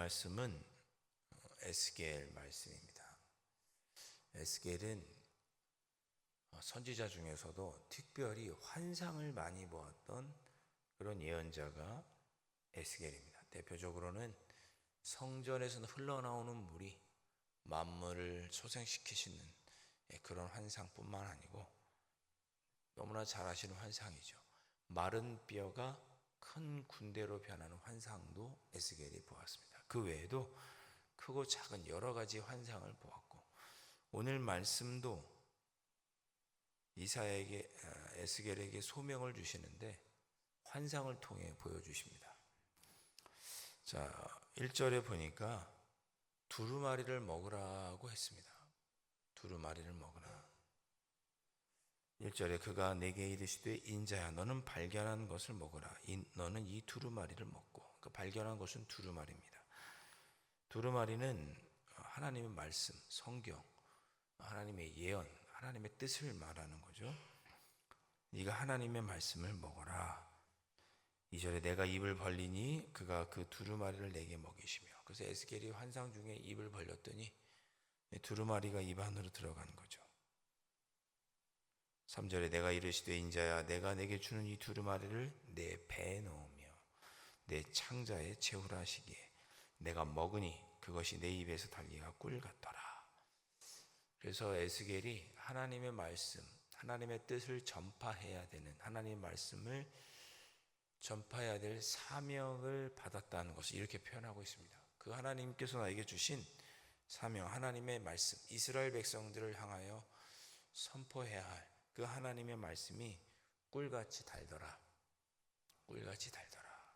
말씀은 에스겔 말씀입니다. 에스겔은 선지자 중에서도 특별히 환상을 많이 보았던 그런 예언자가 에스겔입니다. 대표적으로는 성전에서 흘러나오는 물이 만물을 소생시키시는 그런 환상뿐만 아니고 너무나 잘 아시는 환상이죠. 마른 뼈가 큰 군대로 변하는 환상도 에스겔이 보았습니다. 그 외에도 크고 작은 여러 가지 환상을 보았고, 오늘 말씀도 에스겔에게 소명을 주시는데 환상을 통해 보여주십니다. 자, 1절에 보니까 두루마리를 먹으라고 했습니다. 두루마리를 먹으라. 1절에 그가 내게 이르시되 인자야 너는 발견한 것을 먹으라. 너는 이 두루마리를 먹고. 그 발견한 것은 두루마리입니다. 두루마리는 하나님의 말씀, 성경, 하나님의 예언, 하나님의 뜻을 말하는 거죠. 네가 하나님의 말씀을 먹어라. 2절에 내가 입을 벌리니 그가 그 두루마리를 내게 먹이시며. 그래서 에스겔이 환상 중에 입을 벌렸더니 두루마리가 입 안으로 들어간 거죠. 3절에 내가 이르시되 인자야 내가 내게 주는 이 두루마리를 내 배에 넣으며 내 창자에 채우라 하시기에 내가 먹으니 그것이 내 입에서 달리가 꿀 같더라. 그래서 에스겔이 하나님의 말씀, 하나님의 뜻을 전파해야 되는, 하나님의 말씀을 전파해야 될 사명을 받았다는 것을 이렇게 표현하고 있습니다. 그 하나님께서 나에게 주신 사명, 하나님의 말씀, 이스라엘 백성들을 향하여 선포해야 할 그 하나님의 말씀이 꿀같이 달더라. 꿀같이 달더라.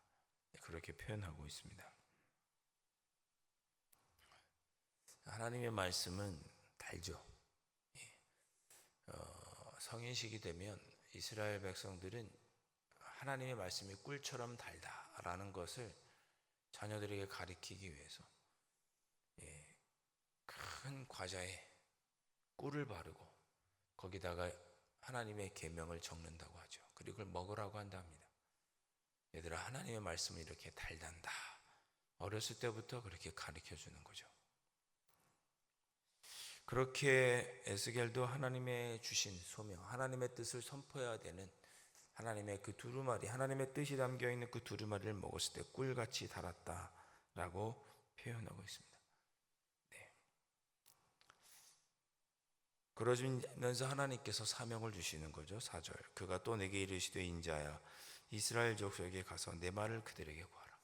그렇게 표현하고 있습니다. 하나님의 말씀은 달죠. 성인식이 되면 이스라엘 백성들은 하나님의 말씀이 꿀처럼 달다라는 것을 자녀들에게 가르치기 위해서 큰 과자에 꿀을 바르고 거기다가 하나님의 계명을 적는다고 하죠. 그리고 그걸 먹으라고 한답니다. 얘들아 하나님의 말씀을 이렇게 달단다. 어렸을 때부터 그렇게 가르쳐 주는 거죠. 그렇게 에스겔도 하나님의 주신 소명, 하나님의 뜻을 선포해야 되는 하나님의 그 두루마리, 하나님의 뜻이 담겨있는 그 두루마리를 먹었을 때 꿀같이 달았다라고 표현하고 있습니다. 네. 그러면서 하나님께서 사명을 주시는 거죠. 4절 그가 또 내게 이르시되 인자야 이스라엘 족속에게 가서 내 말을 그들에게 구하라.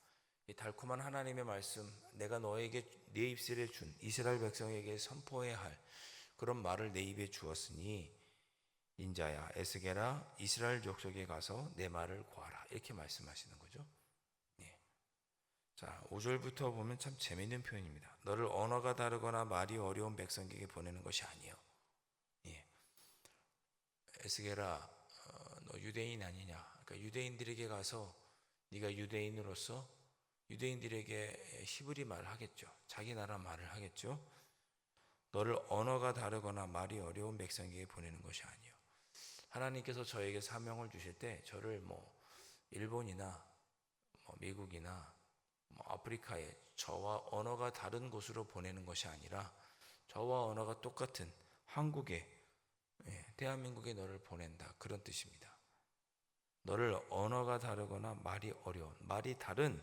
이 달콤한 하나님의 말씀, 내가 너에게 내 입술에 준 이스라엘 백성에게 선포해야 할 그런 말을 내 입에 주었으니 인자야 에스겔아 이스라엘 족속에 가서 내 말을 구하라. 이렇게 말씀하시는 거죠. 예. 자, 5절부터 보면 참 재미있는 표현입니다. 너를 언어가 다르거나 말이 어려운 백성에게 보내는 것이 아니요. 예. 에스겔아 너 유대인 아니냐. 그러니까 유대인들에게 가서 네가 유대인으로서 유대인들에게 히브리 말을 하겠죠. 자기 나라 말을 하겠죠. 너를 언어가 다르거나 말이 어려운 백성에게 보내는 것이 아니요. 하나님께서 저에게 사명을 주실 때 저를 일본이나 미국이나 아프리카에 저와 언어가 다른 곳으로 보내는 것이 아니라 저와 언어가 똑같은 한국에 대한민국에 너를 보낸다. 그런 뜻입니다. 너를 언어가 다르거나 말이 어려운, 말이 다른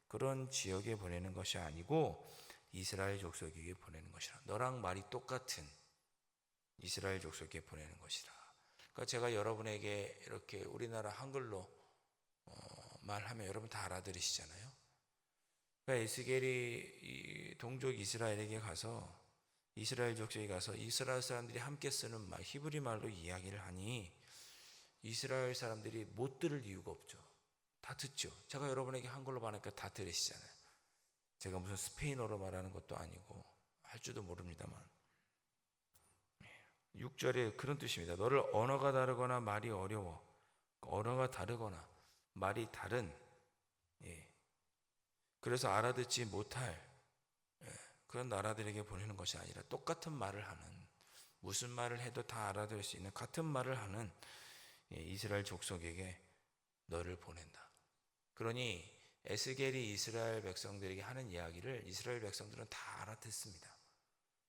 그런 지역에 보내는 것이 아니고 이스라엘 족속에게 보내는 것이라. 너랑 말이 똑같은 이스라엘 족속에게 보내는 것이라. 그러니까 제가 여러분에게 이렇게 우리나라 한글로 말하면 여러분 다 알아들으시잖아요. 그러니까 에스겔이 동족 이스라엘에게 가서 이스라엘 족속에 가서 이스라엘 사람들이 함께 쓰는 말, 히브리 말로 이야기를 하니 이스라엘 사람들이 못 들을 이유가 없죠. 다 듣죠. 제가 여러분에게 한글로 말하니까 다 들으시잖아요. 제가 무슨 스페인어로 말하는 것도 아니고 할 줄도 모릅니다만 6절에 그런 뜻입니다. 너를 언어가 다르거나 말이 어려워 언어가 다르거나 말이 다른 그래서 알아듣지 못할 그런 나라들에게 보내는 것이 아니라 똑같은 말을 하는 무슨 말을 해도 다 알아들을 수 있는 같은 말을 하는 이스라엘 족속에게 너를 보낸다. 그러니 에스겔이 이스라엘 백성들에게 하는 이야기를 이스라엘 백성들은 다 알아듣습니다.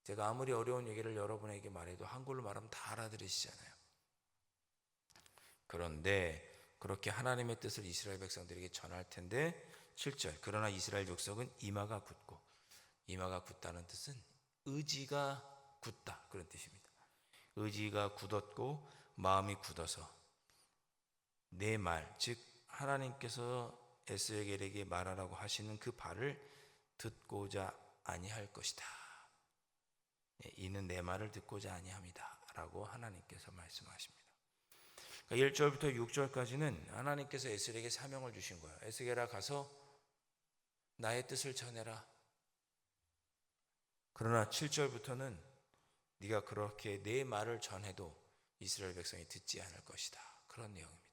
제가 아무리 어려운 얘기를 여러분에게 말해도 한글로 말하면 다 알아들으시잖아요. 그런데 그렇게 하나님의 뜻을 이스라엘 백성들에게 전할 텐데 7절, 그러나 이스라엘 족속은 이마가 굳고, 이마가 굳다는 뜻은 의지가 굳다, 그런 뜻입니다. 의지가 굳었고 마음이 굳어서 내 말, 즉 하나님께서 에스겔에게 말하라고 하시는 그 말을 듣고자 아니할 것이다. 이는 내 말을 듣고자 아니합니다 라고 하나님께서 말씀하십니다. 그러니까 1절부터 6절까지는 하나님께서 에스겔에게 사명을 주신 거예요. 에스겔아, 가서 나의 뜻을 전해라. 그러나 7절부터는 네가 그렇게 내 말을 전해도 이스라엘 백성이 듣지 않을 것이다, 그런 내용입니다.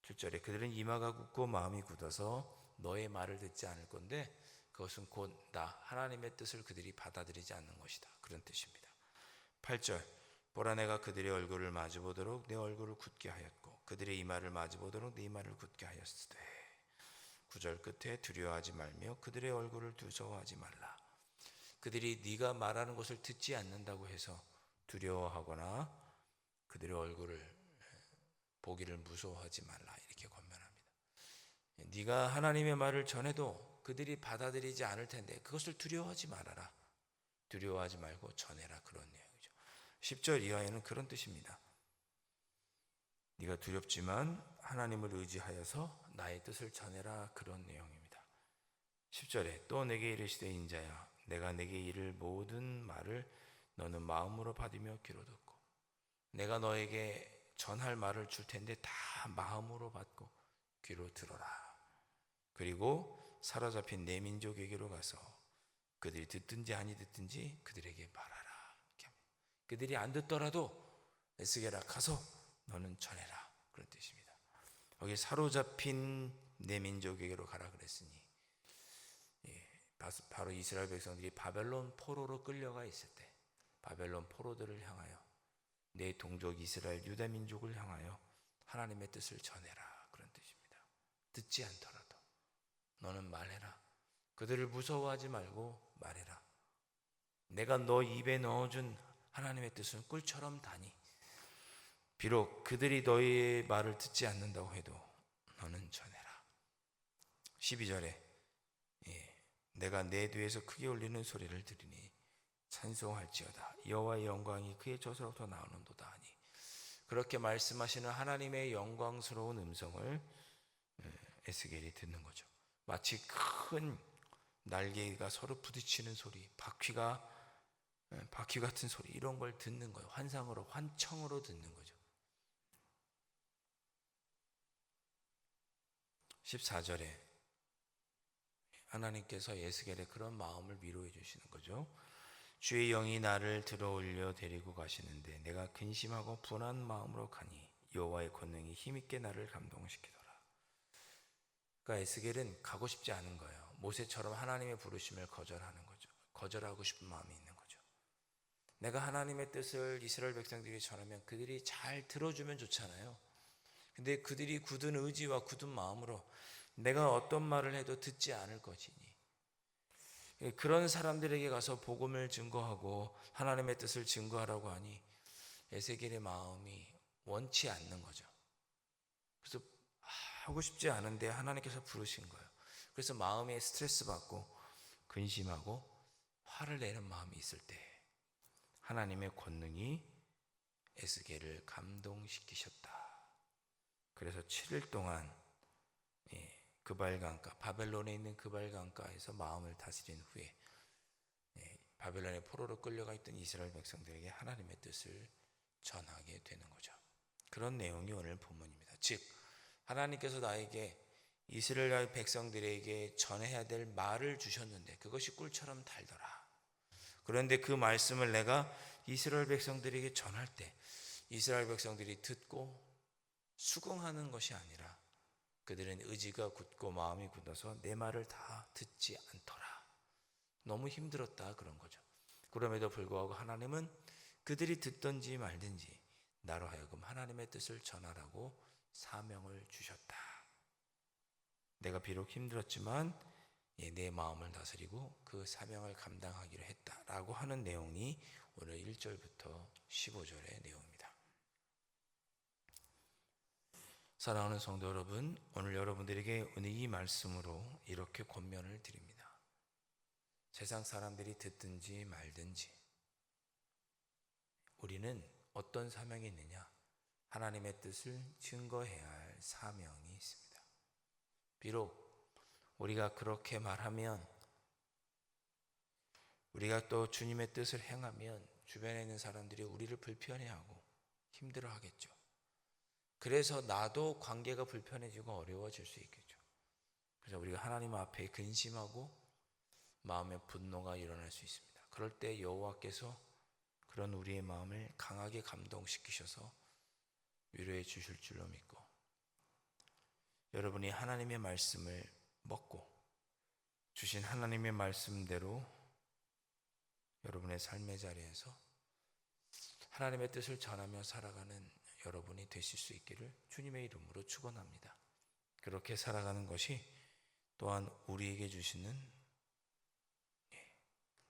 7절에 그들은 이마가 굳고 마음이 굳어서 너의 말을 듣지 않을 건데 그것은 곧 나 하나님의 뜻을 그들이 받아들이지 않는 것이다, 그런 뜻입니다. 8절, 보라, 내가 그들의 얼굴을 마주보도록 내 얼굴을 굳게 하였고 그들의 이마를 마주보도록 내 이마를 굳게 하였으되. 9절 끝에 두려워하지 말며 그들의 얼굴을 두서워하지 말라. 그들이 네가 말하는 것을 듣지 않는다고 해서 두려워하거나 그들의 얼굴을 보기를 무서워하지 말라, 이렇게 권면합니다. 네가 하나님의 말을 전해도 그들이 받아들이지 않을 텐데 그것을 두려워하지 말아라. 두려워하지 말고 전해라, 그런 내용이죠. 10절 이하에는 그런 뜻입니다. 네가 두렵지만 하나님을 의지하여서 나의 뜻을 전해라, 그런 내용입니다. 10절에 또 내게 이르시되 인자야, 내가 내게 이를 모든 말을 너는 마음으로 받으며 귀로 듣고, 내가 너에게 전할 말을 줄 텐데 다 마음으로 받고 귀로 들어라. 그리고 사로잡힌 내 민족에게로 가서 그들이 듣든지 아니 듣든지 그들에게 말하라. 그들이 안 듣더라도 에스겔아, 가서 너는 전해라, 그런 뜻입니다. 여기 사로잡힌 내 민족에게로 가라 그랬으니 바로 이스라엘 백성들이 바벨론 포로로 끌려가 있을 때 바벨론 포로들을 향하여 내 동족 이스라엘 유다 민족을 향하여 하나님의 뜻을 전해라, 그런 뜻입니다. 듣지 않더라도 너는 말해라. 그들을 무서워하지 말고 말해라. 내가 너 입에 넣어준 하나님의 뜻은 꿀처럼 다니. 비록 그들이 너의 말을 듣지 않는다고 해도 너는 전해라. 12절에 내가 내 뒤에서 크게 울리는 소리를 들으니 찬송할지어다. 여호와의 영광이 그의 젖으로부터 나오는도다 하니. 그렇게 말씀하시는 하나님의 영광스러운 음성을 에스겔이 듣는 거죠. 마치 큰 날개가 서로 부딪히는 소리, 바퀴 같은 소리, 이런 걸 듣는 거예요. 환상으로, 환청으로 듣는 거죠. 14절에 하나님께서 에스겔의 그런 마음을 위로해 주시는 거죠. 주의 영이 나를 들어올려 데리고 가시는데 내가 근심하고 분한 마음으로 가니 여호와의 권능이 힘있게 나를 감동시키더라. 그러니까 에스겔은 가고 싶지 않은 거예요. 모세처럼 하나님의 부르심을 거절하는 거죠. 거절하고 싶은 마음이 있는 거죠. 내가 하나님의 뜻을 이스라엘 백성들에게 전하면 그들이 잘 들어주면 좋잖아요. 근데 그들이 굳은 의지와 굳은 마음으로 내가 어떤 말을 해도 듣지 않을 것이니, 그런 사람들에게 가서 복음을 증거하고 하나님의 뜻을 증거하라고 하니 에스겔의 마음이 원치 않는 거죠. 그래서 하고 싶지 않은데 하나님께서 부르신 거예요. 그래서 마음에 스트레스 받고 근심하고 화를 내는 마음이 있을 때 하나님의 권능이 에스겔을 감동시키셨다. 그래서 7일 동안 그발강가, 바벨론에 있는 그발강가에서 마음을 다스린 후에 바벨론의 포로로 끌려가 있던 이스라엘 백성들에게 하나님의 뜻을 전하게 되는 거죠. 그런 내용이 오늘 본문입니다. 즉 하나님께서 나에게 이스라엘 백성들에게 전해야 될 말을 주셨는데 그것이 꿀처럼 달더라. 그런데 그 말씀을 내가 이스라엘 백성들에게 전할 때 이스라엘 백성들이 듣고 수긍하는 것이 아니라 그들은 의지가 굳고 마음이 굳어서 내 말을 다 듣지 않더라. 너무 힘들었다, 그런 거죠. 그럼에도 불구하고 하나님은 그들이 듣든지 말든지 나로 하여금 하나님의 뜻을 전하라고 사명을 주셨다. 내가 비록 힘들었지만 내 마음을 다스리고 그 사명을 감당하기로 했다라고 하는 내용이 오늘 1절부터 15절의 내용입니다. 사랑하는 성도 여러분, 오늘 여러분들에게 이 말씀으로 이렇게 권면을 드립니다. 세상 사람들이 듣든지 말든지 우리는 어떤 사명이 있느냐? 하나님의 뜻을 증거해야 할 사명이 있습니다. 비록 우리가 그렇게 말하면, 우리가 또 주님의 뜻을 행하면 주변에 있는 사람들이 우리를 불편해하고 힘들어하겠죠. 그래서 나도 관계가 불편해지고 어려워질 수 있겠죠. 그래서 우리가 하나님 앞에 근심하고 마음의 분노가 일어날 수 있습니다. 그럴 때 여호와께서 그런 우리의 마음을 강하게 감동시키셔서 위로해 주실 줄로 믿고, 여러분이 하나님의 말씀을 먹고 주신 하나님의 말씀대로 여러분의 삶의 자리에서 하나님의 뜻을 전하며 살아가는 여러분이 되실 수 있기를 주님의 이름으로 축원합니다. 그렇게 살아가는 것이 또한 우리에게 주시는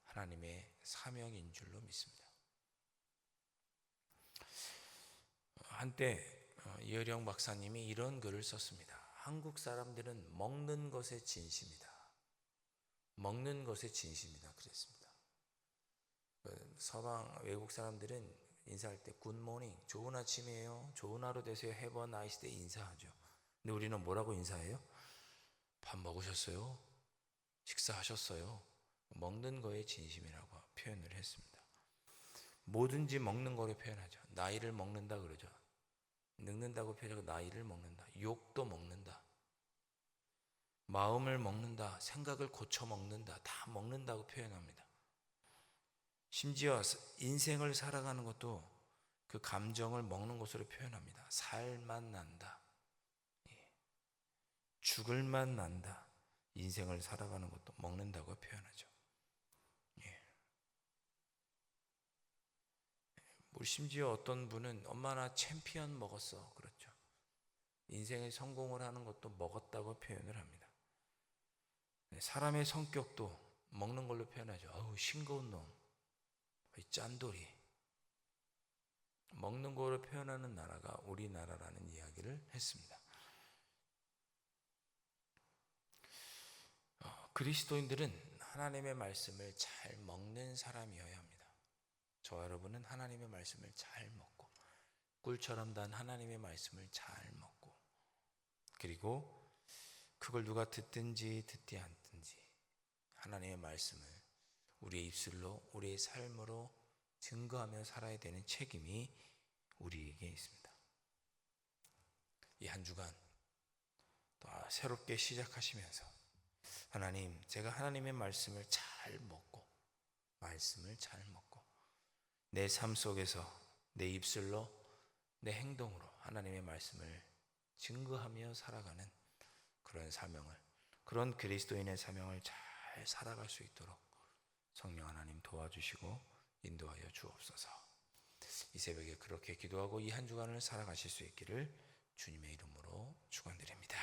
하나님의 사명인 줄로 믿습니다. 한때 이어령 박사님이 이런 글을 썼습니다. 한국 사람들은 먹는 것에 진심이다. 먹는 것에 진심이다 그랬습니다. 서방 외국 사람들은 인사할 때 굿모닝, 좋은 아침이에요, 좋은 하루 되세요, have a nice day 인사하죠. 근데 우리는 뭐라고 인사해요? 밥 먹으셨어요? 식사하셨어요? 먹는 거에 진심이라고 표현을 했습니다. 뭐든지 먹는 거로 표현하죠. 나이를 먹는다 그러죠. 늙는다고 표현하고 나이를 먹는다. 욕도 먹는다. 마음을 먹는다. 생각을 고쳐 먹는다. 다 먹는다고 표현합니다. 심지어 인생을 살아가는 것도 그 감정을 먹는 것으로 표현합니다. 살맛 난다. 죽을 맛 난다. 인생을 살아가는 것도 먹는다고 표현하죠. 심지어 어떤 분은 엄마나 챔피언 먹었어 그렇죠. 인생의 성공을 하는 것도 먹었다고 표현을 합니다. 사람의 성격도 먹는 걸로 표현하죠. 어우 싱거운 놈, 짠돌이. 먹는 거로 표현하는 나라가 우리나라라는 이야기를 했습니다. 그리스도인들은 하나님의 말씀을 잘 먹는 사람이어야 합니다. 저와 여러분은 하나님의 말씀을 잘 먹고 꿀처럼 단 하나님의 말씀을 잘 먹고, 그리고 그걸 누가 듣든지 듣지 않든지 하나님의 말씀을 우리의 입술로 우리의 삶으로 증거하며 살아야 되는 책임이 우리에게 있습니다. 이 한 주간 또 새롭게 시작하시면서 하나님, 제가 하나님의 말씀을 잘 먹고 내 삶 속에서 내 입술로 내 행동으로 하나님의 말씀을 증거하며 살아가는 그런 사명을, 그런 그리스도인의 사명을 잘 살아갈 수 있도록 성령 하나님 도와주시고 인도하여 주옵소서. 이 새벽에 그렇게 기도하고 이 한 주간을 살아가실 수 있기를 주님의 이름으로 축원드립니다.